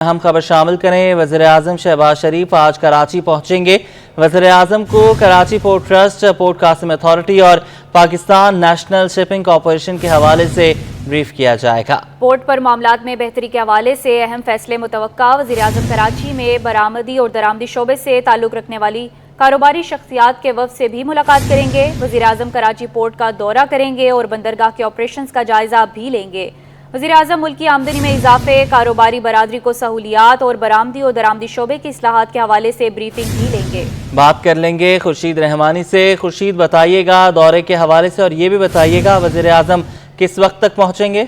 हम खबर शामिल करें। वज़ीर-ए-आज़म शहबाज शरीफ आज कराची पहुंचेंगे। वज़ीर-ए-आज़म को Karachi port trust, port Qasim authority और पाकिस्तान नेशनल शिपिंग कॉरपोरेशन के हवाले से ब्रीफ किया जाएगा। पोर्ट पर मामलात में बेहतरी के हवाले से अहम फैसले मुतवक्का। वज़ीर-ए-आज़म कराची में बरामदी और दरामदी शोबे से ताल्लुक रखने वाली कारोबारी शख्सियात के वफ़द से भी मुलाकात करेंगे। वज़ीर-ए-आज़म कराची पोर्ट का दौरा करेंगे और बंदरगाह के ऑपरेशन का जायजा भी लेंगे। वज़ीर-ए-आज़म मुल्क की आमदनी में इजाफे, कारोबारी बरादरी को सहूलियात और बरामदी और दरामदी शोबे की इस्लाहात के हवाले से ब्रीफिंग भी लेंगे। बात कर लेंगे खुर्शीद रहमानी से। खुर्शीद, बताइएगा दौरे के हवाले से और ये भी बताइएगा वज़ीर-ए-आज़म किस वक्त तक पहुंचेंगे?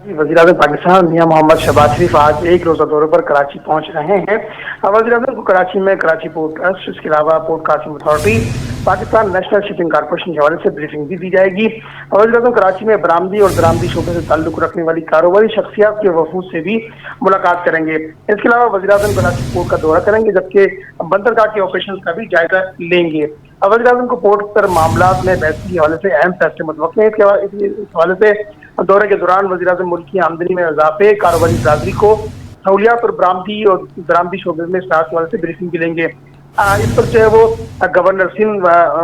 वज़ीर-ए-आज़म पाकिस्तान मियां मोहम्मद शहबाज शरीफ आज एक रोज़ा दौरे पर कराची पहुंच रहे हैं। वज़ीर-ए-आज़म को कराची में कराची पोर्ट ट्रस्ट, इसके अलावा port Qasim authority, Pakistan national shipping corporation के हवाले से ब्रीफिंग भी दी जाएगी। वज़ीर-ए-आज़म कराची में बरामदी और दरामदी शोबे से ताल्लुक रखने वाली कारोबारी शख्सियात के वफूद से भी मुलाकात करेंगे। इसके अलावा वज़ीर-ए-आज़म कराची पोर्ट का दौरा करेंगे, जबकि बंदरगाह के ऑपरेशन का भी जायजा लेंगे। वज़ीर-ए-आज़म को पोर्ट पर मामलात में बेहतरी के हवाले से अहम फैसले मुतवक्के हैं। इस हवाले से दौरे के दौरान वज़ीर-ए-आज़म मुल्क की आमदनी में इजाफे, कारोबारी बरादरी को सहूलियात और बरामदी दरामदी शोबे में इस्लाहात के हवाले से ब्रीफिंग भी लेंगे। इस पर जो है वो गवर्नर सिंध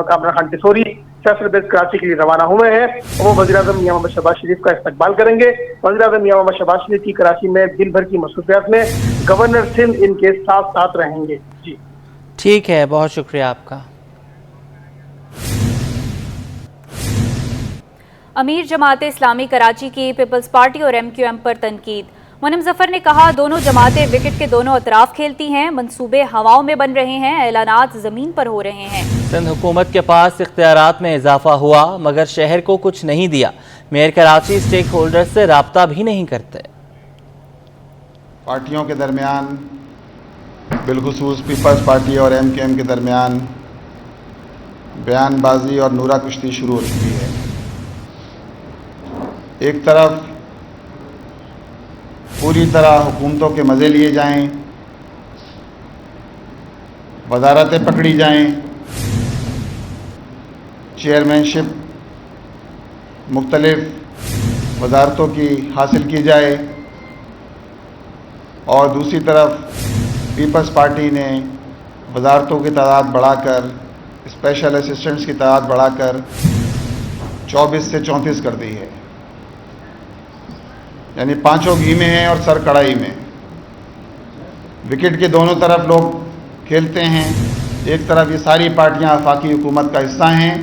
कामरान खान टिसोरी फैसल बेस कराची के लिए रवाना हुए हैं। वो वज़ीर-ए-आज़म मियां मोहम्मद शहबाज शरीफ का इस्तकबाल करेंगे। वज़ीर-ए-आज़म मियां मोहम्मद शहबाज शरीफ की कराची में दिन भर की मसरूफियात में गवर्नर सिंध इनके साथ साथ रहेंगे। जी ठीक है, बहुत शुक्रिया आपका। अमीर जमात इस्लामी कराची की पीपल्स पार्टी और MQM पर तनकीद। मुनम जफर ने कहा, दोनों जमातें विकेट के दोनों अतराफ खेलती हैं, मंसूबे हवाओं में बन रहे हैं, ऐलानात जमीन पर हो रहे हैं। सिंध हुकूमत के पास इख्तियारात में इजाफा हुआ मगर शहर को कुछ नहीं दिया। मेयर कराची स्टेक होल्डर से राब्ता भी नहीं करते। पार्टियों के दरमियान, बिलखुसूस पीपल्स पार्टी और MQM के दरमियान बयानबाजी और नूरा कुश्ती शुरू हो चुकी है। एक तरफ पूरी तरह हुकूमतों के मज़े लिए जाएं, वज़ारतें पकड़ी जाएं, चेयरमैनशिप मुख्तलिफ वज़ारतों की हासिल की जाए, और दूसरी तरफ पीपल्स पार्टी ने वज़ारतों की तादाद बढ़ाकर, स्पेशल असिस्टेंट्स की तादाद बढ़ाकर 24 से 34 कर दी है। यानी पांचों घी में हैं और सर कढ़ाई में। विकेट के दोनों तरफ लोग खेलते हैं। एक तरफ ये सारी पार्टियां आफाकी हुकूमत का हिस्सा हैं।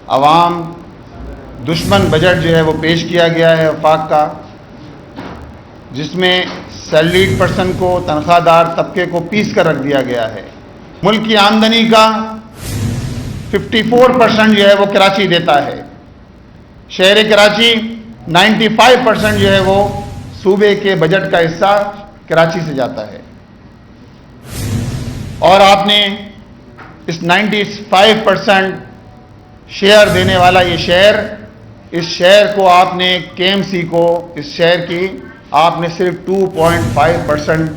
अवाम दुश्मन बजट जो है वो पेश किया गया है वफाक का, जिसमें सैलरीड पर्सन को, तनख्वाहदार तबके को पीस कर रख दिया गया है। मुल्क की आमदनी का 54% जो है वो कराची देता है। शहर कराची 95% जो है वो सूबे के बजट का हिस्सा कराची से जाता है। और आपने इस 95% शेयर देने वाला ये शहर, इस शहर को आपने KMC को, इस शहर की आपने सिर्फ 2.5%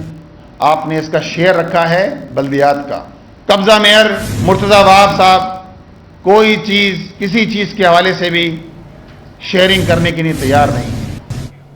आपने इसका शेयर रखा है बल्दियात का। कब्जा मेयर मुर्तज़ा वहाब साहब कोई चीज़, किसी चीज़ के हवाले से भी शेयरिंग करने के लिए तैयार नहीं है।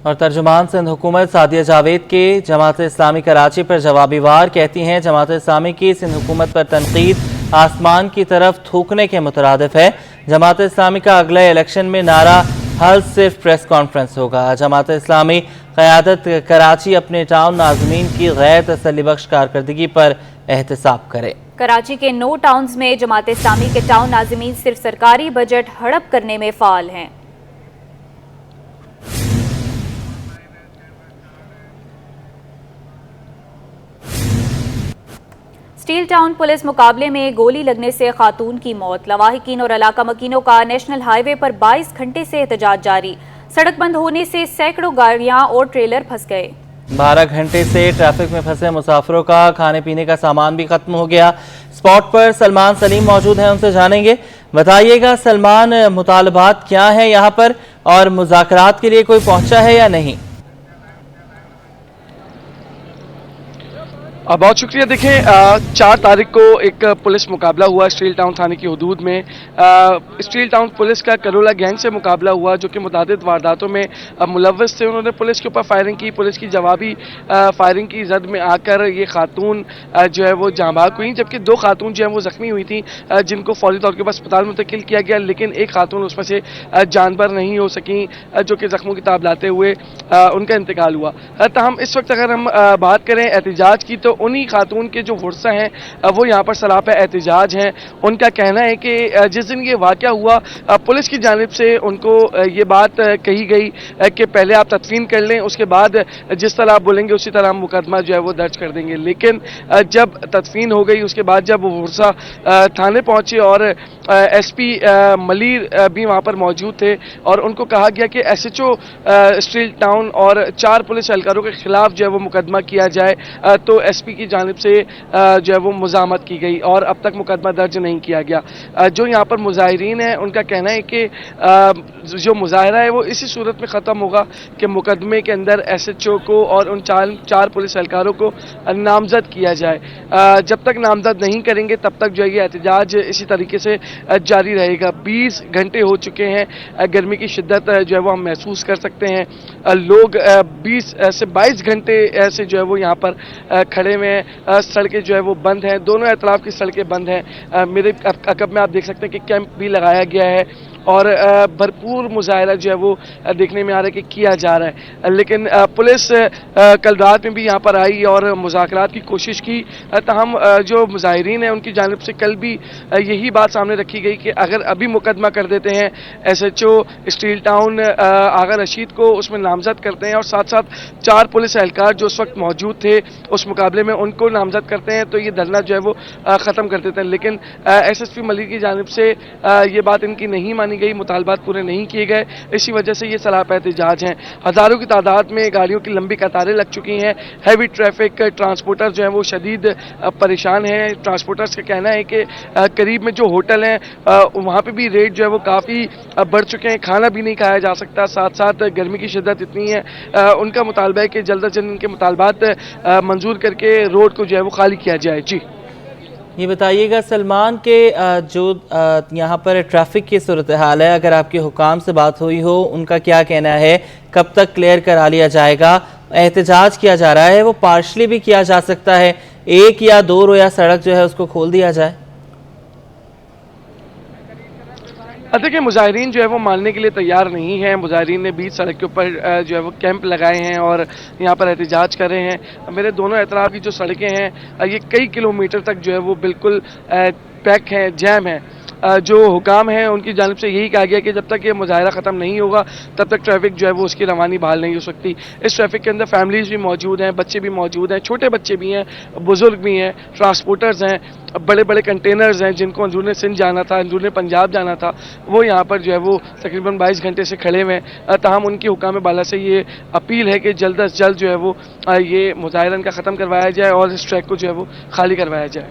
और तर्जुमान सिंध हुकूमत सादिया जावेद के जमात इस्लामी कराची पर जवाबी वार कहती हैं, जमात इस्लामी की सिंध हुकूमत पर तनकीद आसमान की तरफ थूकने के मुतरादिफ है। जमात इस्लामी का अगले इलेक्शन में नारा हल सिर्फ प्रेस कॉन्फ्रेंस होगा। जमात इस्लामी क़यादत कराची अपने टाउन नाज़मीन की गैर तसल्ली बख्श कारकर्दगी पर एहतसाब करे। कराची के 9 टाउन्स में जमात इस्लामी के टाउन नाज़मीन सिर्फ सरकारी बजट हड़प करने में फ़ाल हैं। स्टील टाउन पुलिस मुकाबले में गोली लगने से खातून की मौत। लवाहिकीन और इलाका मकीनों का नेशनल हाईवे पर 22 घंटे से एहतजाज जारी। सड़क बंद होने से सैकड़ों गाड़ियां और ट्रेलर फंस गए। 12 घंटे से ट्रैफिक में फंसे मुसाफिरों का खाने पीने का सामान भी खत्म हो गया। स्पॉट पर सलमान सलीम मौजूद हैं, उनसे जानेंगे। बताइएगा सलमान, मुतालबात क्या है यहाँ पर और मुज़ाकरात के लिए कोई पहुंचा है या नहीं? बहुत शुक्रिया। देखें 4 तारीख को एक पुलिस मुकाबला हुआ स्टील टाउन थाने की हदूद में। स्टील टाउन पुलिस का करोला गैंग से मुकाबला हुआ जो कि मुतादिद वारदातों में मुलव्वस थे। उन्होंने पुलिस के ऊपर फायरिंग की, पुलिस की जवाबी फायरिंग की जद में आकर ये खातून जो है वो जांबाग हुई, जबकि 2 खातून जो है वो जख्मी हुई थी जिनको फौरी तौर के ऊपर अस्पताल मुंतकिल किया गया, लेकिन एक खातून उसमें से जानबर नहीं हो सकी जो कि जख्मों की ताब लाते हुए उनका इंतकाल हुआ। तहम इस वक्त अगर हम बात करें एहतजाज की तो उन्हीं खातून के जो वर्सा हैं वो यहाँ पर सराप एहतजाज हैं। उनका कहना है कि जिस दिन ये वाक़या हुआ पुलिस की जानिब से उनको ये बात कही गई कि पहले आप तदफीन कर लें, उसके बाद जिस तरह आप बोलेंगे उसी तरह हम मुकदमा जो है वो दर्ज कर देंगे। लेकिन जब तदफीन हो गई उसके बाद जब वो वर्सा थाने पहुँचे और एसपी मलिर भी वहाँ पर मौजूद थे और उनको कहा गया कि SHO स्टील टाउन और 4 पुलिस एहलकारों के खिलाफ जो है वो मुकदमा किया जाए, तो SP की जानिब से जो है वो मुज़ामत की गई और अब तक मुकदमा दर्ज नहीं किया गया। जो यहाँ पर मुजाहिरीन हैं उनका कहना है कि जो मुजाहरा है वो इसी सूरत में ख़त्म होगा कि मुकदमे के अंदर SHO को और उन 4 पुलिस एहलकारों को नामजद किया जाए। जब तक नामजद नहीं करेंगे तब तक जो है ये एहतजाज इसी तरीके से जारी रहेगा। 20 घंटे हो चुके हैं, गर्मी की शिद्दत जो है वो हम महसूस कर सकते हैं। लोग 20 से 22 घंटे ऐसे जो है वो यहाँ पर खड़े हुए हैं। सड़कें जो है वो बंद हैं, दोनों अतराफ की सड़कें बंद हैं। मेरे अकब में आप देख सकते हैं कि कैंप भी लगाया गया है और भरपूर मुजाहरा जो है वो देखने में आ रहा है कि किया जा रहा है। लेकिन पुलिस कल रात में भी यहाँ पर आई और मुज़ाकरात की कोशिश की, तहम जो मुजाहिरीन हैं उनकी जानिब से कल भी यही बात सामने रखी गई कि अगर अभी मुकदमा कर देते हैं SHO स्टील टाउन आगा रशीद को उसमें नामजद करते हैं और साथ साथ 4 पुलिस एहलकार जो उस वक्त मौजूद थे उस मुकाबले में उनको नामजद करते हैं तो ये धरना जो है वो ख़त्म कर देते हैं। लेकिन SSP मलिक की जानिब से ये बात इनकी नहीं मानी गई, मुतालबात पूरे नहीं किए गए, इसी वजह से ये सराप एहतजाज हैं। हज़ारों की तादाद में गाड़ियों की लंबी कतारें लग चुकी हैं। हैवी ट्रैफिक, ट्रांसपोर्टर जो है वो शदीद परेशान हैं। ट्रांसपोर्टर्स का कहना है कि करीब में जो होटल हैं वहाँ पे भी रेट जो है वो काफ़ी बढ़ चुके हैं, खाना भी नहीं खाया जा सकता। साथ साथ गर्मी की शिद्दत इतनी है, उनका मुतालबा है कि जल्द अज जल्द इनके मुतालबात मंजूर करके रोड को जो है वो खाली किया जाए। जी ये बताइएगा सलमान के जो यहाँ पर ट्रैफिक की सूरत हाल है, अगर आपके हुकाम से बात हुई हो उनका क्या कहना है, कब तक क्लियर करा लिया जाएगा? एहतजाज किया जा रहा है वो पार्शली भी किया जा सकता है, 1 या 2 रोया सड़क जो है उसको खोल दिया जाए? देखिए मुजाहिरीन जो है वो मानने के लिए तैयार नहीं है। मुजाहिरीन ने बीच सड़क के ऊपर जो है वो कैंप लगाए हैं और यहाँ पर एहतजाज कर रहे हैं। मेरे दोनों अतराफ की जो सड़कें हैं ये कई किलोमीटर तक जो है वो बिल्कुल पैक हैं, जैम है। जो हुकाम हैं उनकी जानिब से यही कहा गया कि जब तक ये मुजाहरा ख़त्म नहीं होगा तब तक ट्रैफिक जो है वो उसकी रवानी बहाल नहीं हो सकती। इस ट्रैफिक के अंदर फैमिलीज़ भी मौजूद हैं, बच्चे भी मौजूद हैं, छोटे बच्चे भी हैं, बुज़ुर्ग भी हैं, ट्रांसपोर्टर्स हैं, बड़े बड़े कंटेनर्स हैं जिनको अंदरूनी सिंध जाना था, अंदरूनी पंजाब जाना था, वो यहाँ पर जो है वो तकरीबन 22 घंटे से खड़े हुए हैं। तहम उनकी हुकाम बाला से ये अपील है कि जल्द अज जल्द जो है वो ये मुजाहरा इनका ख़त्म करवाया जाए और इस ट्रैक को जो है वो खाली करवाया जाए।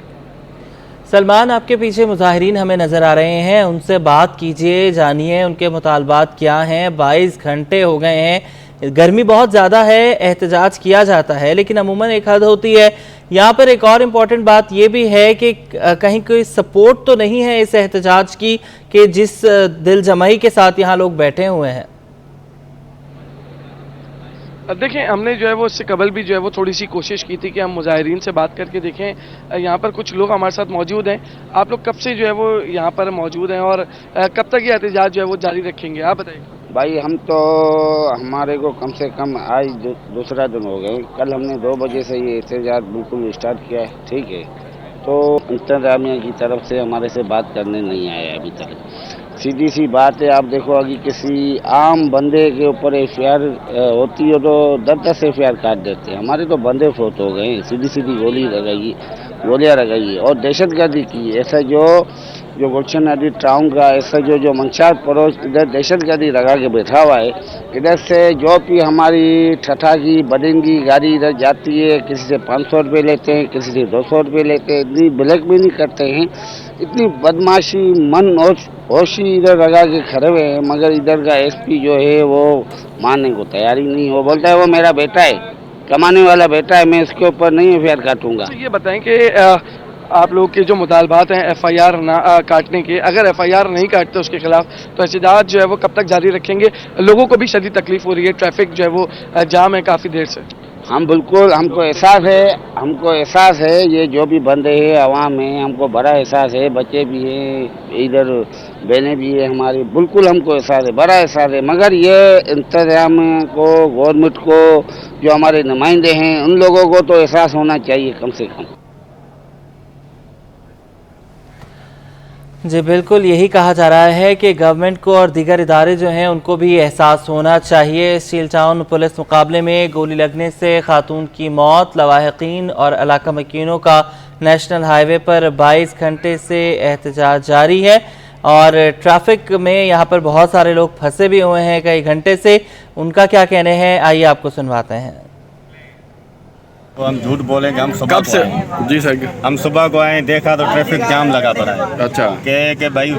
सलमान, आपके पीछे मुजाहिरीन हमें नज़र आ रहे हैं, उनसे बात कीजिए, जानिए उनके मुतालबात क्या हैं। 22 घंटे हो गए हैं, गर्मी बहुत ज़्यादा है, एहतजाज किया जाता है लेकिन अमूमन एक हद होती है। यहाँ पर एक और इम्पॉर्टेंट बात ये भी है कि कहीं कोई सपोर्ट तो नहीं है इस एहतजाज की कि जिस दिल जमाई के साथ यहाँ लोग बैठे हुए हैं। देखें हमने जो है वो इससे कबल भी जो है वो थोड़ी सी कोशिश की थी कि हम मुजाहिरीन से बात करके देखें। यहाँ पर कुछ लोग हमारे साथ मौजूद हैं। आप लोग कब से जो है वो यहाँ पर मौजूद हैं और कब तक ये एहतजाज जो है वो जारी रखेंगे, आप बताइए। भाई हम तो हमारे को कम से कम आज दूसरा दिन हो गए। कल हमने 2 बजे से ये एहतजाज बिल्कुल स्टार्ट किया है, ठीक है। तो इंतजामिया की तरफ से हमारे से बात करने नहीं आया अभी तक। सीधी सी बात है, आप देखो अगर किसी आम बंदे के ऊपर FIR होती है तो 10-10 FIR काट देते हैं। हमारे तो बंदे फोत हो गए, सीधी सीधी गोलियां लगाई और दहशतगर्दी की। ऐसा जो गुलशन नदी टाउन का ऐसा जो मंशार पड़ोस इधर दहशतगर्दी लगा के बैठा हुआ है। इधर से जो भी हमारी ठठा की बडिंगी गाड़ी इधर जाती है, किसी से 500 रुपये लेते हैं, किसी से 200 रुपये लेते हैं, इतनी ब्लैक भी नहीं करते हैं। इतनी बदमाशी मन होशी इधर लगा के खड़े हुए हैं, मगर इधर का SP जो है वो मानने को तैयार ही नहीं हो। बोलता है वो मेरा बेटा है, कमाने वाला बेटा है, मैं इसके ऊपर नहीं FIR काटूंगा। ये बताएं कि आप लोग के जो मुतालबात हैं FIR ना काटने के, अगर FIR नहीं काटते उसके खिलाफ तो एहतजाज जो है वो कब तक जारी रखेंगे? लोगों को भी शदीद तकलीफ हो रही है, ट्रैफिक जो है वो जाम है काफ़ी देर से। हम बिल्कुल, हमको एहसास है ये जो भी बंदे हैं आवाम है, हमको बड़ा एहसास है, बच्चे भी हैं इधर, बहनें भी है हमारी, बिल्कुल हमको एहसास है, बड़ा एहसास है। मगर ये इंतजाम को, गवर्नमेंट को, जो हमारे नुमाइंदे हैं उन लोगों को तो एहसास होना चाहिए कम से कम। जी बिल्कुल, यही कहा जा रहा है कि गवर्नमेंट को और दीगर इदारे जो हैं उनको भी एहसास होना चाहिए। स्टील टाउन पुलिस मुकाबले में गोली लगने से खातून की मौत, लवाहिकीन और इलाका मकीनों का नेशनल हाईवे पर 22 घंटे से एहतजाज जारी है और ट्रैफिक में यहाँ पर बहुत सारे लोग फंसे भी हुए हैं कई घंटे से। उनका क्या कहने हैं, आइए आपको सुनवाते हैं। तो हम झूठ बोलेंगे, हम सुबह कब से? जी सर, हम सुबह को आए, देखा तो ट्रैफिक जाम लगा पड़ा है। अच्छा, के भाई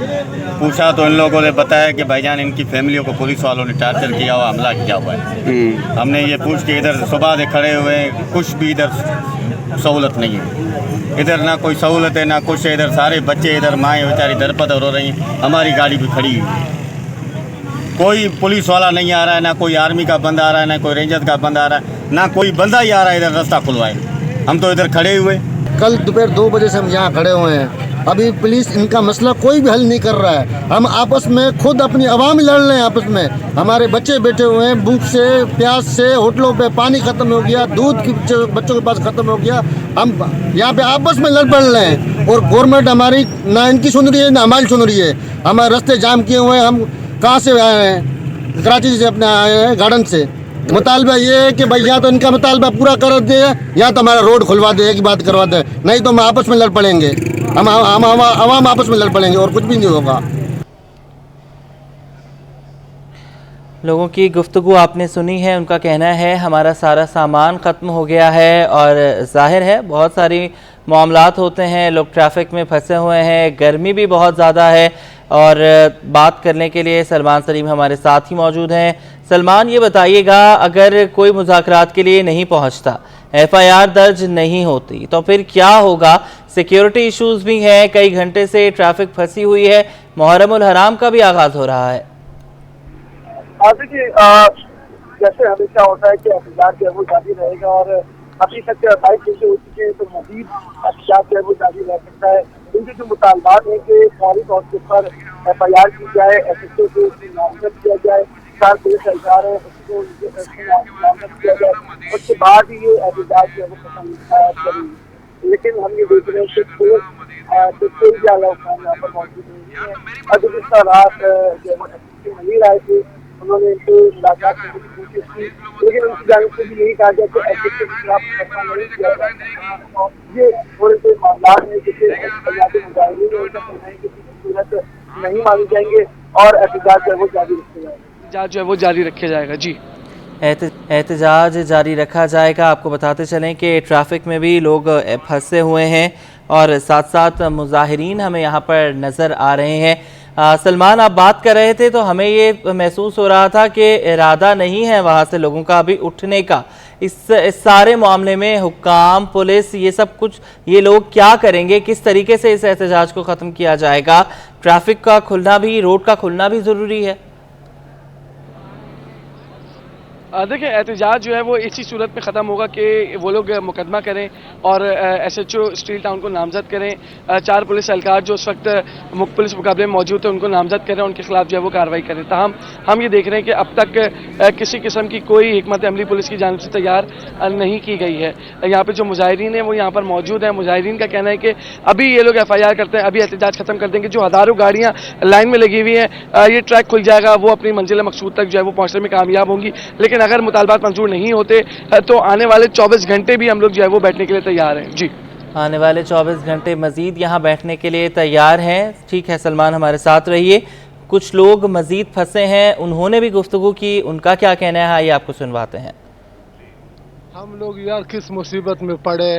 पूछा तो इन लोगों ने बताया कि भाईजान इनकी फैमिलियों को पुलिस वालों ने टार्चर किया हुआ, हमला किया हुआ है। हमने ये पूछ के इधर सुबह से खड़े हुए, कुछ भी इधर सहूलत नहीं है, इधर ना कोई सहूलत है ना कुछ है। इधर सारे बच्चे, इधर माएँ बेचारी दरपदर हो रही हैं, हमारी गाड़ी भी खड़ी हुई है। कोई पुलिस वाला नहीं आ रहा है, ना कोई आर्मी का बंदा आ रहा है, ना कोई रेंजर का बंदा आ रहा है, ना कोई बंदा ही आ रहा है इधर रास्ता खुलवाए। हम तो इधर खड़े हुए, कल दोपहर 2 बजे से हम यहाँ खड़े हुए हैं, अभी पुलिस इनका मसला कोई भी हल नहीं कर रहा है। हम आपस में खुद अपनी आवाम लड़ रहे हैं आपस में, हमारे बच्चे बैठे हुए हैं भूख से, प्यास से, होटलों पे पानी खत्म हो गया, दूध बच्चों के पास खत्म हो गया, हम यहाँ पे आपस में लड़ पड़ रहे हैं और गवर्नमेंट हमारी ना इनकी सुन रही है ना हमारी सुन रही है। हमारे रास्ते जाम किए हुए हैं, हम कहाँ से आए हैं? कराची से अपने आए हैं, गार्डन से। मुतालबा ये है कि भाई या तो इनका मुतालबा पूरा कर दे या तो हमारा रोड खुलवा दे, एक बात करवा दे, नहीं तो हम आपस में लड़ पड़ेंगे, हम आवाम आपस में लड़ पड़ेंगे और कुछ भी नहीं होगा। लोगों की गुफ्तगू आपने सुनी है, उनका कहना है हमारा सारा सामान ख़त्म हो गया है और जाहिर है बहुत सारी मामलात होते हैं, लोग ट्रैफिक में फंसे हुए हैं, गर्मी भी बहुत ज़्यादा है। और बात करने के लिए सलमान सलीम हमारे साथ ही मौजूद हैं। सलमान, ये बताइएगा, अगर कोई मुज़ाकरात के लिए नहीं पहुंचता, FIR दर्ज नहीं होती, तो फिर क्या होगा? सिक्योरिटी इश्यूज़ भी हैं, कई घंटे से ट्रैफिक फंसी हुई है, मुहर्रम उल हराम का भी आगाज़ हो रहा है। देखिए, जैसे हमेशा होता है कि एहतजाज जो है वो जारी रहेगा और अभी तक 22 घंटे हो चुके हैं, तो मजीद एहतजाज जो है वो जारी रह सकता है। इनके जो मुतालबात हैं कि फौरी तौर के ऊपर FIR की जाए, SHO को नामजद किया जाए, 4 पुलिस एहलकार है उसको नामजद किया जाए, उसके बाद ही ये एहतजाज जो है वो खत्म करेंगे। लेकिन हम ये देख रहे हैं कि कोई भी आला हुक्म यहाँ पर मौजूद नहीं है। अभी गुज़श्ता रात जो है वो SHO नहीं आए थे, उन्होंने इनको मुलाकात करने की कोशिश की, लेकिन उनकी जानिब से भी यही कहा गया कि SHO के खिलाफ फैसला नहीं किया जाए। ये थोड़े से मामला है जिसे मुजाहिरीन है, उनका कहना है कि किसी सूरत नहीं माने जाएंगे और एहतजाज जो है वो जारी रखे जाएगा। एहतजाज जो है वो जारी रखे जाएगा। जी, एहतजाज जारी रखा जाएगा। आपको बताते चलें कि ट्रैफिक में भी लोग फंसे हुए हैं और साथ साथ मुजाहिरीन हमें यहाँ पर नज़र आ रहे हैं। सलमान, आप बात कर रहे थे तो हमें ये महसूस हो रहा था कि इरादा नहीं है वहाँ से लोगों का अभी उठने का। इस सारे मामले में हुक्काम, पुलिस, ये सब कुछ, ये लोग क्या करेंगे? किस तरीके से इस एहतजाज को ख़त्म किया जाएगा? ट्रैफिक का खुलना भी, रोड का खुलना भी ज़रूरी है। देखिए, एहतजाज जो है वो इसी सूरत में ख़त्म होगा कि वो लोग मुकदमा करें और SHO स्टील टाउन को नामजद करें। 4 पुलिस एहलकार जो उस वक्त पुलिस मुकाबले में मौजूद थे उनको नामजद करें, उनके खिलाफ जो है वो कार्रवाई करें। ताहम हम ये देख रहे हैं कि अब तक किसी किस्म की कोई हिकमत अमली पुलिस की जानिब से तैयार नहीं की गई है। यहाँ पर जो मुजाहिरीन हैं वो यहाँ पर मौजूद हैं। मुजाहिरीन का कहना है कि अभी ये लोग FIR करते हैं, अभी एहतजाज ख़त्म कर देंगे, जो हज़ारों गाड़ियाँ लाइन में लगी हुई हैं, ये ट्रैक खुल जाएगा, वो अपनी मंजिल मकसूद तक जो है वो पहुँचने में कामयाब होंगी। लेकिन अगर मुतालबात मंजूर नहीं होते तो आने वाले 24 घंटे भी हम लोग जो है वो बैठने के लिए तैयार हैं। जी, आने वाले 24 घंटे मज़ीद यहाँ बैठने के लिए तैयार हैं। ठीक है सलमान, हमारे साथ रहिए। कुछ लोग मज़ीद फंसे हैं, उन्होंने भी गुफ्तगू की, उनका क्या कहना है आइए आपको सुनवाते हैं। हम लोग यार किस मुसीबत में पड़े,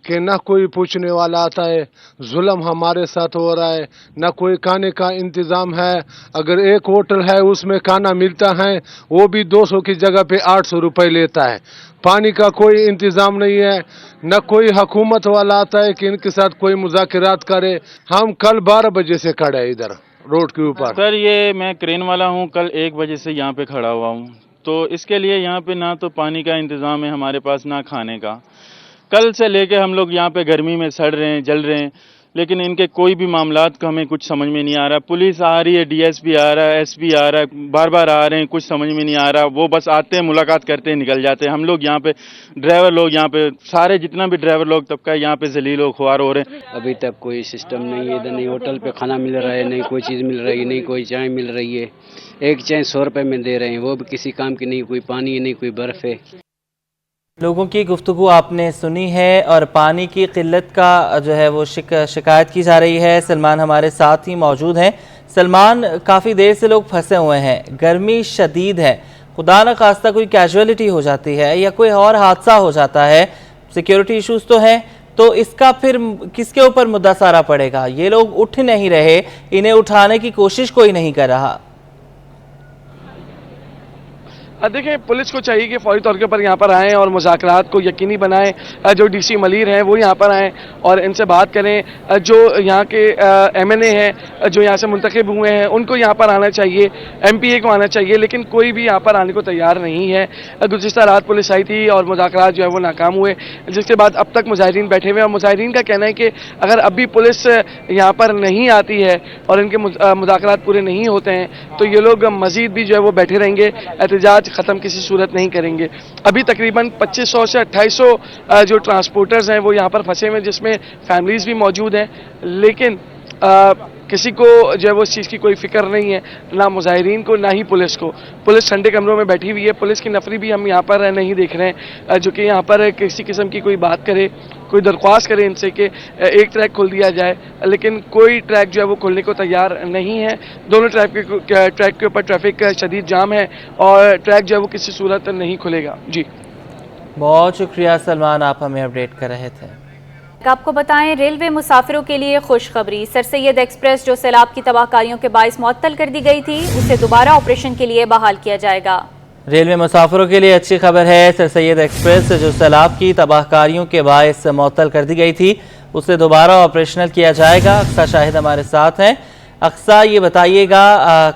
कि न कोई पूछने वाला आता है। जुल्म हमारे साथ हो रहा है, न कोई खाने का इंतज़ाम है। अगर एक होटल है उसमें खाना मिलता है वो भी 200 की जगह पे 800 रुपये लेता है। पानी का कोई इंतज़ाम नहीं है, न कोई हुकूमत वाला आता है कि इनके साथ कोई मुज़ाकरात करे। हम कल 12 बजे से खड़े हैं इधर रोड के ऊपर। सर ये मैं क्रेन वाला हूँ, कल 1 बजे से यहाँ पे खड़ा हुआ हूँ। तो इसके लिए यहाँ पे ना तो पानी का इंतज़ाम है हमारे पास, ना खाने का। कल से लेके हम लोग यहाँ पे गर्मी में सड़ रहे हैं, जल रहे हैं, लेकिन इनके कोई भी मामलात का हमें कुछ समझ में नहीं आ रहा। पुलिस आ रही है, डीएसपी आ रहा है, एसपी आ रहा है, बार बार आ रहे हैं, कुछ समझ में नहीं आ रहा। वो बस आते हैं, मुलाकात करते हैं, निकल जाते हैं। हम लोग यहाँ पे ड्राइवर लोग, यहाँ पे सारे जितना भी ड्राइवर लोग तबका यहाँ पे जलील व ख्वार हो रहे हैं। अभी तक कोई सिस्टम नहीं है, इधर नहीं होटल पे खाना मिल रहा है, नहीं कोई चीज़ मिल रही है, नहीं कोई चाय मिल रही है। एक चाय 100 रुपये में दे रहे हैं, वो भी किसी काम की नहीं। कोई पानी नहीं, कोई बर्फ़ है। लोगों की गुफ्तगू आपने सुनी है और पानी की किल्लत का जो है वो शिकायत की जा रही है। सलमान हमारे साथ ही मौजूद हैं। सलमान, काफ़ी देर से लोग फंसे हुए हैं, गर्मी शदीद है, खुदा न खास्ता कोई कैजुअलिटी हो जाती है या कोई और हादसा हो जाता है, सिक्योरिटी इश्यूज तो हैं, तो इसका फिर किसके ऊपर मुद्दा सारा पड़ेगा? ये लोग उठ नहीं रहे, इन्हें उठाने की कोशिश कोई नहीं कर रहा। देखिए, पुलिस को चाहिए कि फौरी तौर के ऊपर यहाँ पर आएँ और मुज़ाकरात को यकीनी बनाएं। जो डीसी मलीर हैं वो यहाँ पर आएँ और इनसे बात करें। जो यहाँ के एमएनए हैं जो यहाँ से मुंतखब हुए हैं उनको यहाँ पर आना चाहिए, एमपीए को आना चाहिए, लेकिन कोई भी यहाँ पर आने को तैयार नहीं है। गुज़िश्ता रात पुलिस आई थी और मुज़ाकरात जो है वो नाकाम हुए, जिसके बाद अब तक मुजाहिरीन बैठे हुए हैं। और मुजाहिरीन का कहना है कि अगर अभी पुलिस यहाँ पर नहीं आती है और इनके मुज़ाकरात पूरे नहीं होते हैं तो ये लोग मज़ीद भी जो है वो बैठे रहेंगे, एहतजाज ख़त्म किसी सूरत नहीं करेंगे। अभी तकरीबन 2500 से 2800 जो ट्रांसपोर्टर्स हैं वो यहाँ पर फंसे हुए हैं, जिसमें फैमिलीज़ भी मौजूद हैं, लेकिन किसी को जो है वो इस चीज़ की कोई फिक्र नहीं है, ना मुजाहिरीन को ना ही पुलिस को। पुलिस ठंडे कमरों में बैठी हुई है। पुलिस की नफरी भी हम यहाँ पर नहीं देख रहे हैं जो कि यहाँ पर किसी किस्म की कोई बात करे, कोई दरख्वास्त करे इनसे कि एक ट्रैक खोल दिया जाए, लेकिन कोई ट्रैक जो है वो खोलने को तैयार नहीं है। दोनों ट्रैक के ऊपर ट्रैफिक शदीद जाम है और ट्रैक जो है वो किसी सूरत नहीं खुलेगा। जी, बहुत शुक्रिया सलमान, आप हमें अपडेट कर रहे थे। आपको बताएं, रेलवे मुसाफिरों के लिए खुशखबरी। सर सैयद एक्सप्रेस जो सैलाब की तबाहकारियों के बायस मुअत्तल कर दी गई थी, उसे दोबारा ऑपरेशन के लिए बहाल किया जाएगा। रेलवे मुसाफिरों के लिए अच्छी खबर है। सर सैयद एक्सप्रेस जो सैलाब की तबाहकारियों के बायस मुअत्तल कर दी गई थी, उसे दोबारा ऑपरेशनल किया जाएगा। अक्सा शाहिद हमारे साथ हैं। अक्सा, ये बताइएगा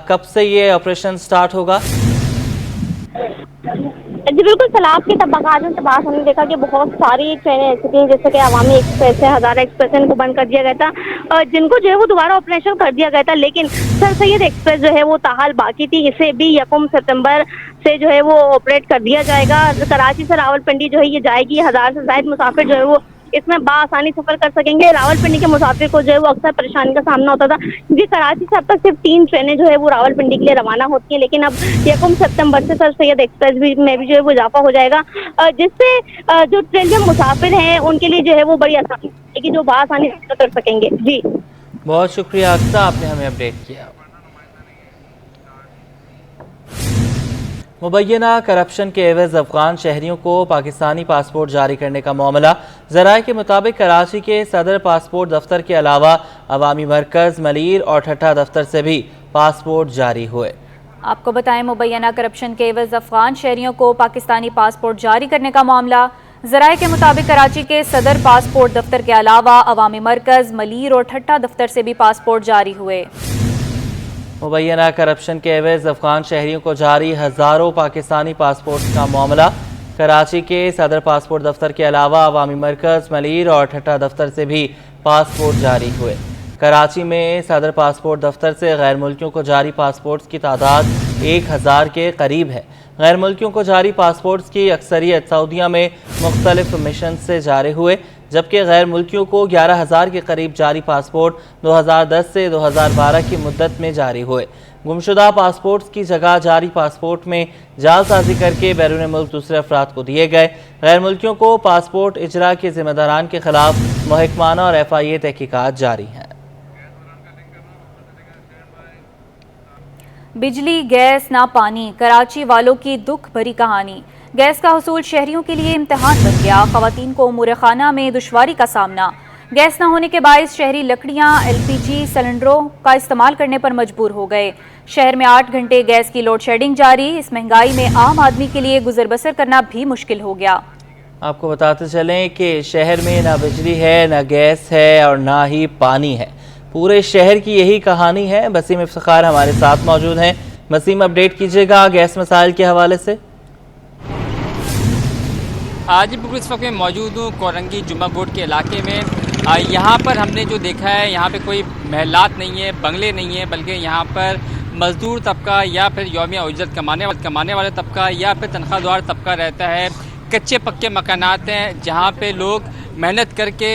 कब से ये ऑपरेशन स्टार्ट होगा? जी बिल्कुल, सैलाब की तबाहकारियों के बाद हमने देखा कि बहुत सारी ट्रेनें ऐसी थी, जैसे कि अवामी एक्सप्रेस है, हज़ारा एक्सप्रेस है, इनको बंद कर दिया गया था, जिनको जो है वो दोबारा ऑपरेशन कर दिया गया था। लेकिन सर सैयद एक्सप्रेस जो है वो ताहाल बाकी थी, इसे भी 1 सितंबर से जो है वो ऑपरेट कर दिया जाएगा। कराची से रावलपिंडी जो है ये जाएगी। 1000 से ज़ायद मुसाफिर जो है वो इसमें बाआसानी सफर कर सकेंगे। रावलपिंडी के मुसाफिर को जो है वो अक्सर परेशानी का सामना होता था, क्योंकि कराची से अब तक सिर्फ 3 ट्रेनें जो है वो रावलपिंडी के लिए रवाना होती हैं, लेकिन अब 1 सितंबर से सर सैयद एक्सप्रेस में भी जो है वो इजाफा हो जाएगा, जिससे जो ट्रेन में मुसाफिर हैं उनके लिए जो है वो बड़ी आसानी होगी, जो बाआसानी सफर कर सकेंगे। जी, बहुत शुक्रिया अक्सा, आपने हमें अपडेट किया। मुबैना करप्शन के एवज अफगान शहरियों को पाकिस्तानी पासपोर्ट जारी करने का मामला। ज़राए के मुताबिक कराची के सदर पासपोर्ट दफ्तर के अलावा अवामी मरकज़, मलीर और ठट्ठा दफ्तर से भी पासपोर्ट जारी हुए। आपको बताएं, मुबैना करप्शन के एवज अफगान शहरियों को पाकिस्तानी पासपोर्ट जारी करने का मामला। ज़राए के मुताबिक कराची के सदर पासपोर्ट दफ्तर के अलावा अवामी मरकज़, मलीर और ठट्ठा दफ्तर से भी पासपोर्ट जारी हुए। मुबैना करप्शन के एवज अफगान शहरियों को जारी हज़ारों पाकिस्तानी पासपोर्ट का मामला। कराची के सदर पासपोर्ट दफ्तर के अलावा अवामी मरकज़, मलीर और ठट्ठा दफ्तर से भी पासपोर्ट जारी हुए। कराची में सदर पासपोर्ट दफ्तर से गैर मुल्कियों को जारी पासपोर्ट्स की तादाद 1000 के करीब है। गैर मुल्कियों को जारी पासपोर्ट्स की अक्सरियत सऊदीया में मुख्तलिफ मिशन से जारी हुए, जबकि गैर मुल्कियों को 11000 के करीब जारी पासपोर्ट 2010 से 2012 की मुद्दत में जारी हुए। गुमशुदा पासपोर्ट्स की जगह जारी पासपोर्ट में जालसाजी करके बैरून मुल्क दूसरे अफराद को दिए गए। गैर मुल्कियों को पासपोर्ट इजरा के जिम्मेदारान के खिलाफ महकमाना और FIA तहकीकात जारी हैं। बिजली, गैस ना पानी, कराची वालों की दुख भरी कहानी। गैस का हसूल शहरियों के लिए इम्तिहान बन गया। खवातीन को उमूर खाना में दुश्वारी का सामना। गैस न होने के बायस शहरी लकड़ियां LPG सिलेंडरों का इस्तेमाल करने पर मजबूर हो गए। शहर में 8 घंटे गैस की लोड शेडिंग जारी। इस महंगाई में आम आदमी के लिए गुजर बसर करना भी मुश्किल हो गया। आपको बताते चलें कि शहर में ना बिजली है, ना गैस है और ना ही पानी है। पूरे शहर की यही कहानी है। वसीम इफ्तिखार हमारे साथ मौजूद हैं। वसीम, अपडेट कीजिएगा गैस मसाइल के हवाले से। आज बिल्कुल इस वक्त मैं मौजूद हूँ कोरंगी जुम्मा बोर्ड के इलाके में। यहाँ पर हमने जो देखा है, यहाँ पे कोई महलात नहीं है, बंगले नहीं है, बल्कि यहाँ पर मजदूर तबका या फिर यौमिया उजरत कमाने वाले तबका या फिर तनख्वाहदार तबका रहता है। कच्चे पक्के मकानात हैं जहाँ पे लोग मेहनत करके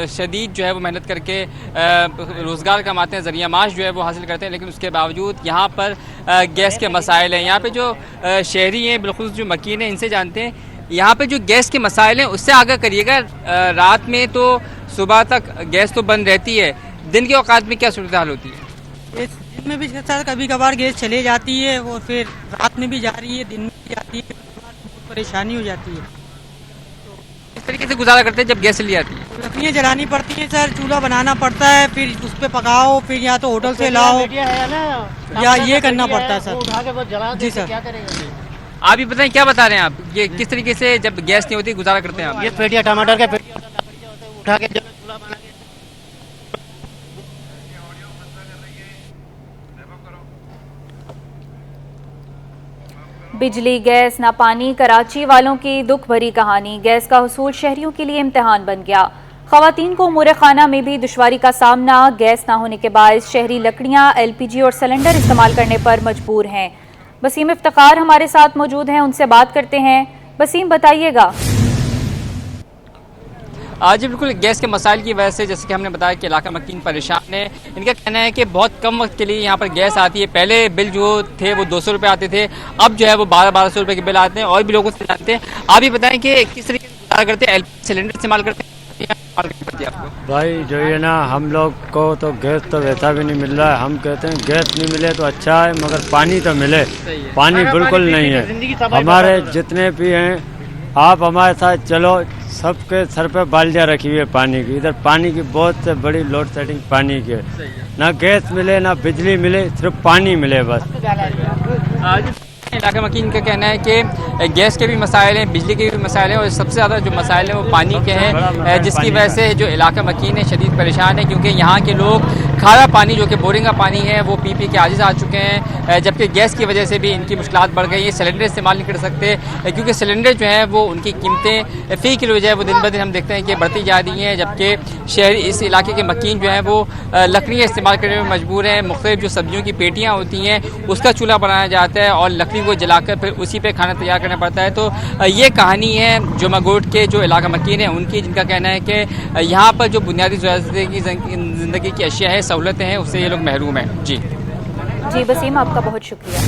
शदीद जो है वो मेहनत करके रोज़गार कमाते हैं, ज़रिया माश जो है वो हासिल करते हैं। लेकिन उसके बावजूद यहाँ पर गैस के मसाइल हैं। यहाँ पे जो शहरी हैं, बिल्कुल जो मकीन हैं, इनसे जानते हैं यहाँ पे जो गैस के मसाइल हैं उससे आगाह करिएगा। रात में तो सुबह तक गैस तो बंद रहती है, दिन के औकात में क्या सूरत हाल होती है? दिन में भी कभी कभार गैस चले जाती है और फिर रात में भी जा रही है, दिन में भी जाती है, बहुत परेशानी हो जाती है। इस तरीके से गुजारा करते हैं जब गैस चली जाती है? लकड़ियाँ जलानी पड़ती हैं सर, चूल्हा बनाना पड़ता है, फिर उस पर पकाओ, फिर या तो होटल से लाओ या ये करना पड़ता है सर। जी सर, आप ही बताएं क्या बता रहे हैं आप, ये किस तरीके से जब गैस नहीं होती गुजारा करते हैं आप? ये पेटियाँ टमाटर के पेटियाँ उठा के चूल्हा बना के। बिजली, गैस ना पानी, कराची वालों की दुख भरी कहानी। गैस का हसूल शहरियों के लिए इम्तिहान बन गया। खवातीन को उमूर खाना में भी दुश्वारी का सामना। गैस ना होने के बायस शहरी लकड़ियां, LPG और सिलेंडर इस्तेमाल करने पर मजबूर हैं। वसीम इफ्तिखार हमारे साथ मौजूद हैं, उनसे बात करते हैं। वसीम, बताइएगा। आज बिल्कुल गैस के मसाइल की वजह से, जैसे कि हमने बताया कि इलाका मकीन परेशान है। इनका कहना है कि बहुत कम वक्त के लिए यहाँ पर गैस आती है। पहले बिल जो थे वो 200 रुपये आते थे, अब जो है वो 1200 रुपये के बिल आते हैं। और भी लोगों से जानते हैं, आप ही बताएं कि किस तरीके से गुजारा करते हैं, LPG सिलेंडर इस्तेमाल करते हैं? भाई जो ये ना, हम लोग को तो गैस तो वैसा भी नहीं मिल रहा है। हम कहते हैं गैस नहीं मिले तो अच्छा है, मगर पानी तो मिले। पानी बिल्कुल नहीं है। हमारे जितने भी हैं, आप हमारे साथ चलो, सबके सर पे बाल्टियाँ रखी हुई है पानी की। इधर पानी की बहुत से बड़ी लोड शेडिंग पानी की है। ना गैस मिले, ना बिजली मिले, सिर्फ पानी मिले बस। इलाका मकीन का कहना है कि गैस के भी मसाइल हैं, बिजली के भी मसाइल हैं और सबसे ज़्यादा जो मसाइल हैं वो पानी के हैं, जिसकी वजह से जो इलाका मकीन है शदीद परेशान है। क्योंकि यहाँ के लोग खारा पानी जो कि बोरिंग का पानी है वो पी के आजिज़ आ चुके हैं, जबकि गैस की वजह से भी इनकी मुश्किलात बढ़ गई हैं। सिलेंडर इस्तेमाल नहीं कर सकते क्योंकि सिलेंडर जो है वो उनकी कीमतें फ़ी किलो जो है वो दिन ब दिन हम देखते हैं कि बढ़ती जा रही हैं। जबकि शहरी इस इलाके के मकीन जो है वो लकड़ियाँ इस्तेमाल करने में मजबूर हैं। मुख्तलिफ जो सब्जियों की पेटियाँ होती हैं उसका चूल्हा बनाया जाता है और लकड़ी को जलाकर फिर उसी पे खाना तैयार करना पड़ता है। तो ये कहानी है जुम्मा बोर्ड के जो इलाका मकीन है उनकी, जिनका कहना है कि यहाँ पर जो बुनियादी ज़िंदगी की अशिया है, सहूलतें हैं, उससे ये लोग महरूम हैं। जी वसीम, आपका बहुत शुक्रिया।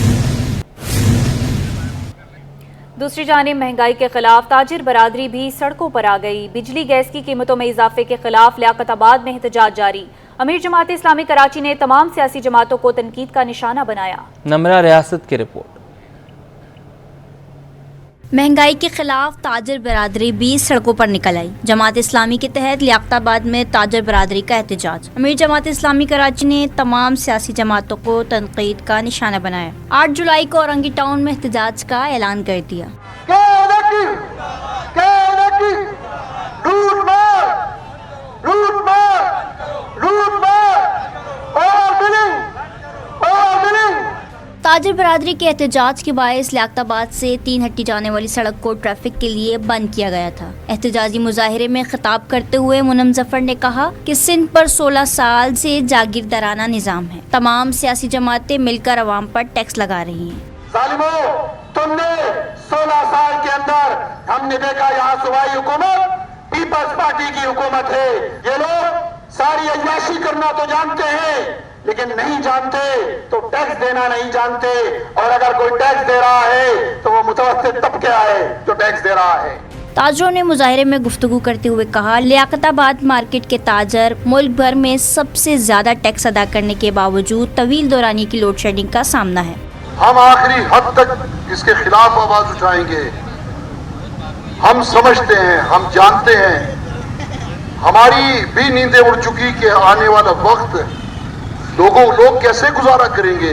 दूसरी जानिब महंगाई के खिलाफ ताजिर बरादरी भी सड़कों पर आ गई। बिजली गैस की कीमतों में इजाफे के खिलाफ लियाकताबाद में एहतजाज जारी। अमीर जमात इस्लामी कराची ने तमाम सियासी जमातों को तनकीद का निशाना बनाया। नमरा रियासत की रिपोर्ट। महंगाई के खिलाफ ताजर बरादरी भी सड़कों पर निकल आई। जमात इस्लामी के तहत लियाकताबाद में ताजर बरादरी का एहतजाज। अमीर जमात इस्लामी कराची ने तमाम सियासी जमातों को तनकीद का निशाना बनाया। 8 जुलाई को औरंगी टाउन में एहतजाज का ऐलान कर दिया। ताजिर बरादरी के एहतजाज के बायस लियाकताबाद से 3 हट्टी जाने वाली सड़क को ट्रैफिक के लिए बंद किया गया था। एहतजाजी मुजाहिरे में खिताब करते हुए मुनम जफर ने कहा कि सिंध पर 16 साल से जागीरदाराना निज़ाम है। तमाम सियासी जमातें मिलकर अवाम पर टैक्स लगा रही हैं। जालिमों, तुमने 16 साल के अंदर हमने देखा यहाँ सूबाई हुकूमत पीपल्स पार्टी की हुकूमत है। ये लोग सारी अय्याशी करना तो जानते हैं, लेकिन नहीं जानते तो टैक्स देना नहीं जानते। और अगर कोई टैक्स दे रहा है तो वो मुतवस्सित तबका है जो टैक्स दे रहा है। ताजरों ने मुजाहिरे में गुफ्तगू करते हुए कहा, लियाकताबाद मार्केट के ताजर मुल्क भर में सबसे ज्यादा टैक्स अदा करने के बावजूद तवील दौरानी की लोड शेडिंग का सामना है। हम आखिरी हद तक इसके खिलाफ आवाज उठाएंगे। हम समझते हैं, हम जानते हैं, हमारी भी नींदें उड़ चुकी कि आने वाला वक्त लोग कैसे गुजारा करेंगे,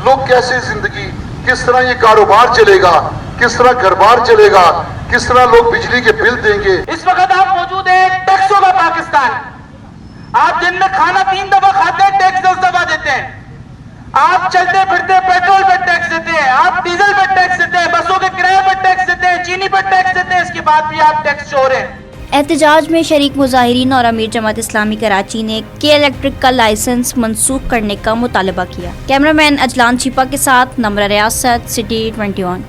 लोग कैसे जिंदगी, किस तरह ये कारोबार चलेगा, किस तरह घर बार चलेगा, किस तरह लोग बिजली के बिल देंगे। इस वक्त आप मौजूद हैं टैक्सों का पाकिस्तान। आप दिन में खाना 3 दफा खाते हैं, टैक्स 10 दफा देते हैं। आप चलते फिरते पेट्रोल पर टैक्स देते हैं, आप डीजल पर टैक्स देते हैं, बसों के किराए पर टैक्स देते हैं, चीनी पर टैक्स देते हैं, इसके बाद भी आप टैक्स चोर हैं। एहतजाज में शरीक मुजाहिरीन और अमीर जमात इस्लामी कराची ने के इलेक्ट्रिक का लाइसेंस मंसूख करने का मुतालबा किया। कैमरामैन अजलान छिपा के साथ नम्रा रियासत, सिटी 21।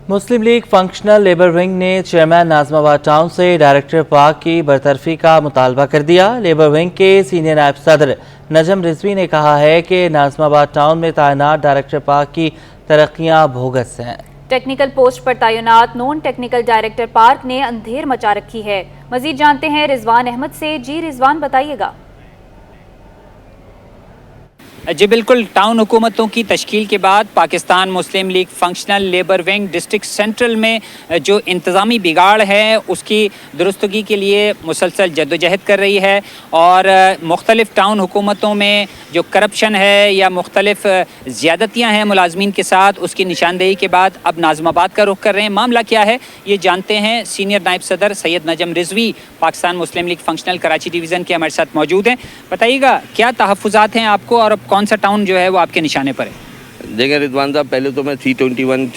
मुस्लिम लीग फंक्शनल लेबर विंग ने चेयरमैन नाज़िमाबाद टाउन से डायरेक्टर पार्क की बरतरफी का मुतालबा कर दिया। लेबर विंग के सीनियर नायब सदर नजम रिजवी ने कहा है कि नाज़िमाबाद टाउन में तैनात डायरेक्टर पार्क की तरक्कियां बोगस हैं। टेक्निकल पोस्ट पर तैनात नॉन टेक्निकल डायरेक्टर पार्क ने अंधेर मचा रखी है। मजीद जानते हैं रिजवान अहमद से। जी रिजवान, बताइएगा। जी बिल्कुल, टाउन हुकूमतों की तश्कील के बाद Pakistan Muslim League functional labour wing district central में जो इंतज़ामी बिगाड़ है उसकी दुरुस्तगी के लिए मुसलसल जद्दोजहद कर रही है और मुख्तलिफ टाउन हुकूमतों में जो करप्शन है या मुख्तलिफ ज़्यादतियाँ हैं मुलाजमीन के साथ, उसकी निशानदेही के बाद अब नाज़िमाबाद का रुख कर रहे हैं। मामला क्या है ये जानते हैं। सीनियर नायब सदर सैयद नजम Rizvi Pakistan Muslim League functional Karachi division के हमारे साथ मौजूद हैं। बताइएगा क्या तहफ़्फ़ुज़ात हैं आपको और अब कौन सा टाउन जो है वो आपके निशाने पर है? देखिए रिजवान साहब, पहले तो मैं C21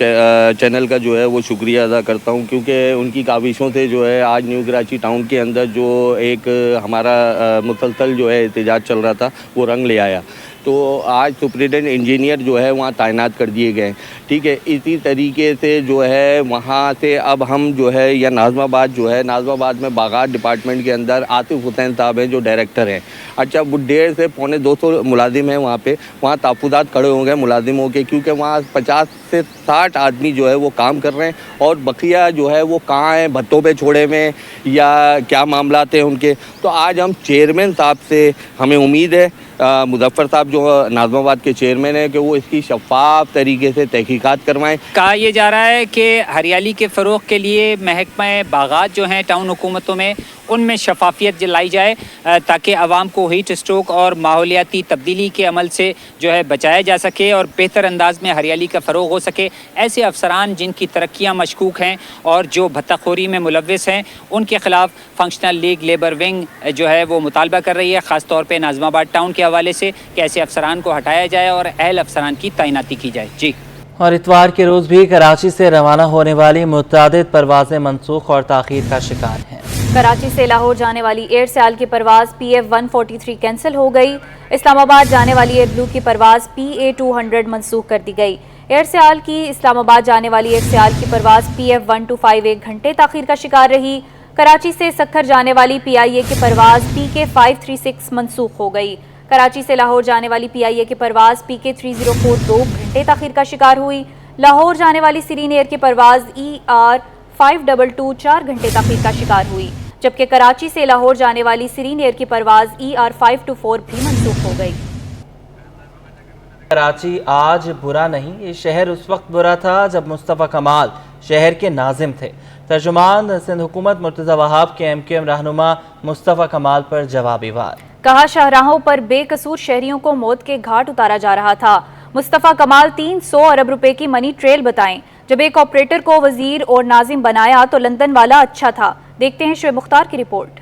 चैनल का जो है वो शुक्रिया अदा करता हूँ क्योंकि उनकी काविशों से जो है आज न्यू कराची टाउन के अंदर जो एक हमारा मुसलसल जो है एहतजाज चल रहा था वो रंग ले आया। तो आज सुपरिटेंडेंट इंजीनियर जो है वहाँ तैनात कर दिए गए। ठीक है, इसी तरीके से जो है वहाँ से अब हम जो है या नाज़िमाबाद जो है, नाज़िमाबाद में बागात डिपार्टमेंट के अंदर आतिफ हुसैन साहब हैं जो डायरेक्टर हैं। अच्छा, वो 150 से पौने 200 मुलाजिम हैं वहाँ पे। वहाँ तहफ़्फ़ुज़ात खड़े हो गए मुलाजिमों के क्योंकि वहाँ 50 से 60 आदमी जो है वो काम कर रहे हैं और बकिया जो है वो कहाँ हैं, भत्तों पे छोड़े में या क्या मामला हैं उनके। तो आज हम चेयरमैन साहब से हमें उम्मीद है, मुजफ्फर साहब जो नाज़िमाबाद के चेयरमैन हैं, कि वो इसकी शफाफ तरीके से तहकीकात करवाएं। कहा यह जा रहा है कि हरियाली के फ़रोग़ के लिए महकमा बागात जो हैं टाउन हुकूमतों में उनमें शफाफियत लाई जाए ताकि आवाम को हीट स्ट्रोक और माहौलियाती तब्दीली के अमल से जो है बचाया जा सके और बेहतर अंदाज में हरियाली का फ़रोग़ हो सके। ऐसे अफसरान जिनकी तरक्कियाँ मशकूक हैं और जो भत्ताखोरी में मुलव्विस हैं उनके ख़िलाफ़ फंक्शनल लीग लेबर विंग जो है वो मुतालबा कर रही है, ख़ास तौर पर नाज़िमाबाद टाउन के हवाले से कि ऐसे अफसरान को हटाया जाए और अहल अफसरान की तैनाती की जाए। जी। और इतवार के रोज़ भी कराची से रवाना होने वाली मुतअद्दिद परवाज़ें मनसूख और ताख़ीर का शिकार हैं। कराची से लाहौर जाने वाली एयर सयाल की परवाज़ PF 143 कैंसिल हो गई। इस्लामाबाद जाने वाली एयर ब्लू की परवाज़ PA 200 मनसूख कर दी गई। एयर सयाल की इस्लामाबाद जाने वाली एयर सयाल की परवाज़ PF 1251 1 घंटे ताख़ीर का शिकार रही। कराची से सक्खर जाने वाली PIA की परवाज़ PK 536 मनसूख हो गई। कराची से लाहौर जाने वाली PIA की परवाज़ PK 304 2 घंटे ताख़ीर का शिकार हुई। लाहौर जाने वाली सीरीन एयर की परवाज़ ER 522 4 घंटे ताख़ीर का शिकार हुई, जबकि कराची से लाहौर जाने वाली सीरीन एयर की परवाज़ ER 524 भी मनसूख हो गई। कराची आज बुरा नहीं, ये शहर उस वक्त बुरा था जब मुस्तफ़ा कमाल शहर के नाजिम थे। तर्जुमान सिंध हुकूमत मुर्तज़ा वहाब के MQM रहनुमा मुस्तफ़ा कमाल पर जवाबी वार। कहा शाहराहों पर बेकसूर शहरियों को मौत के घाट उतारा जा रहा था। मुस्तफ़ा कमाल 300 अरब रुपए की मनी ट्रेल बताएं। जब एक ऑपरेटर को वजीर और नाजिम बनाया तो लंदन वाला अच्छा था। देखते हैं शुएब मुख्तार की रिपोर्ट।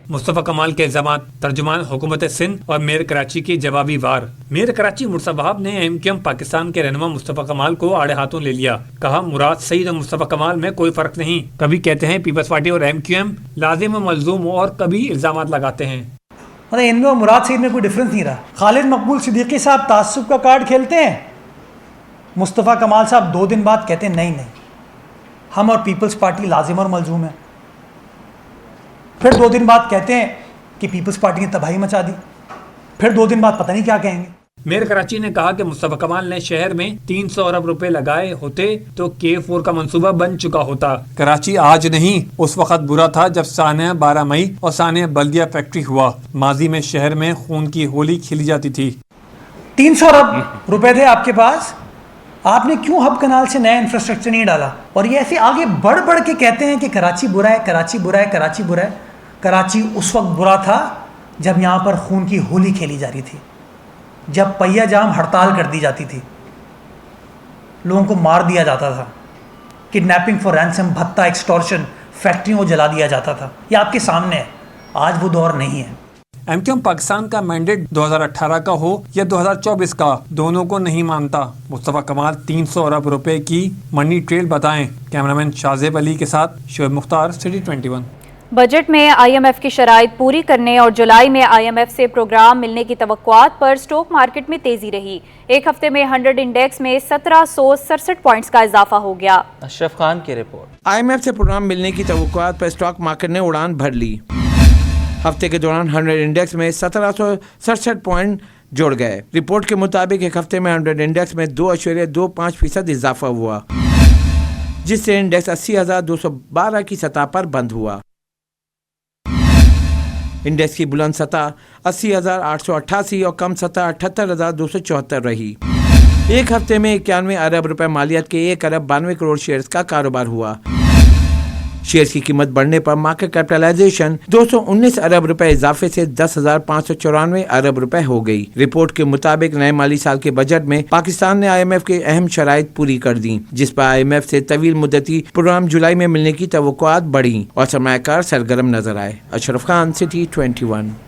मुस्तफ़ा कमाल के इल्ज़ामात, तर्जुमान हुकूमत सिंध और मेयर कराची की जवाबी वार। मेयर कराची मुर्तज़ा वहाब ने MQM पाकिस्तान के रहनुमा मुस्तफ़ा कमाल को आड़े हाथों ले लिया। कहा मुराद सईद और मुस्तफ़ा कमाल में कोई फर्क नहीं। कभी कहते हैं पीपल्स पार्टी और MQM लाजिम और मलजूम और कभी इल्ज़ामात लगाते हैं। मतलब इनमें और मुराद सईद में कोई डिफरेंस नहीं रहा। खालिद मकबूल सिद्दीकी साहब तासुब का कार्ड खेलते हैं, मुस्तफ़ा कमाल साहब 2 दिन बाद कहते हैं नहीं हम और पीपल्स पार्टी लाजिम और मलजूम है। फिर 2 दिन बाद कहते हैं कि पीपल्स पार्टी ने तबाही मचा दी। फिर 2 दिन बाद पता नहीं क्या कहेंगे। मेयर कराची ने कहा कि मुस्तफ़ा कमाल ने शहर में 300 अरब रुपए लगाए होते तो K4 का मंसूबा बन चुका होता। कराची आज नहीं उस वक्त बुरा था जब सानिया 12 मई और सानिया बल्दिया फैक्ट्री हुआ। माजी में शहर में खून की होली खिली जाती थी। 300 अरब रुपए थे आपके पास, आपने क्यों हब कनाल से नया इंफ्रास्ट्रक्चर नहीं डाला? और ये ऐसे आगे बढ़ बढ़ के कहते हैं कि कराची बुरा है, कराची बुरा है, कराची बुरा है। कराची उस वक्त बुरा था जब यहाँ पर खून की होली खेली जा रही थी, जब पहिया जाम हड़ताल कर दी जाती थी, लोगों को मार दिया जाता था, किडनैपिंग फॉर रैंसम, भत्ता, एक्सटॉर्शन, फैक्ट्रियों को जला दिया जाता था। ये आपके सामने है। आज वो दौर नहीं है। एमक्यूएम पाकिस्तान का मैंडेट 2018 का हो या 2024 का, दोनों को नहीं मानता। मुस्तफ़ा कमाल 300 अरब रुपए की मनी ट्रेल बताएं। कैमरामैन शाहजेब अली के साथ शोएब मुख्तार, सिटी 21। बजट में आईएमएफ की शराइत पूरी करने और जुलाई में आईएमएफ से प्रोग्राम मिलने की तवक्कुआत पर स्टॉक मार्केट में तेजी रही। एक हफ्ते में 100 इंडेक्स में 1767 पॉइंट्स का इजाफा हो गया। अशरफ खान की रिपोर्ट। आईएमएफ से प्रोग्राम मिलने की तवक्कुआत पर स्टॉक मार्केट ने उड़ान भर ली। हफ्ते के दौरान 100 इंडेक्स में 1767 पॉइंट जुड़ गए। रिपोर्ट के मुताबिक एक हफ्ते में 100 इंडेक्स में 2.25% इजाफा हुआ, जिससे इंडेक्स 80,212 की सतह पर बंद हुआ। इंडेक्स की बुलंद सतह 80,888 और कम सतह 78,274 रही। एक हफ्ते में 91 अरब रुपए मालियत के 1 अरब 92 करोड़ शेयर्स का कारोबार हुआ। शेयर्स की कीमत बढ़ने पर मार्केट कैपिटलाइजेशन 219 अरब रुपए इजाफे से 10,594 अरब रुपए हो गई। रिपोर्ट के मुताबिक नए माली साल के बजट में पाकिस्तान ने आईएमएफ के अहम शराइत पूरी कर दी, जिस पर आईएमएफ से तवील मुद्दती प्रोग्राम जुलाई में मिलने की तवक्कुआत बढ़ी और सरमायाकार सरगर्म नजर आए। अशरफ खान, सिटी 21।